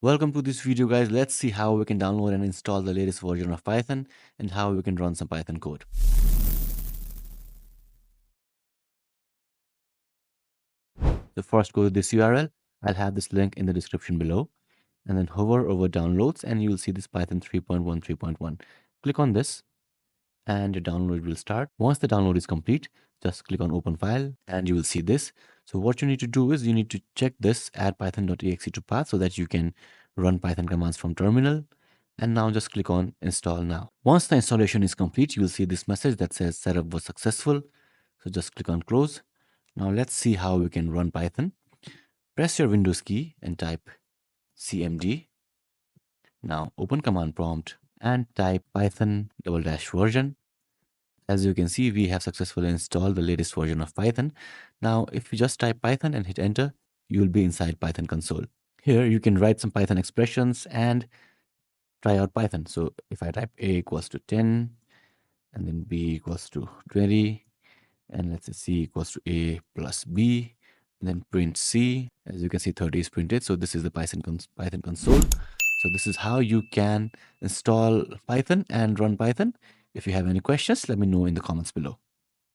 Welcome to this video, guys. Let's see how we can download and install the latest version of Python and how we can run some Python code. So first, go to this URL. I'll have this link in the description below, and then hover over downloads and you will see this Python 3.1 3.1. Click on this and your download will start. Once the download is complete, just click on open file and you will see this. So what you need to do is you need to check this add python.exe to path so that you can run Python commands from terminal. And now just click on install now. Once the installation is complete, you will see this message that says setup was successful. So just click on close. Now let's see how we can run Python. Press your Windows key and type cmd. Now open command prompt and type python --version. As you can see, we have successfully installed the latest version of Python. Now, if you just type Python and hit enter, you will be inside Python console. Here, you can write some Python expressions and try out Python. So if I type a equals to 10, and then b equals to 20, and let's say c equals to a plus b, and then print c. As you can see, 30 is printed. So this is the Python console. So this is how you can install Python and run Python. If you have any questions, let me know in the comments below.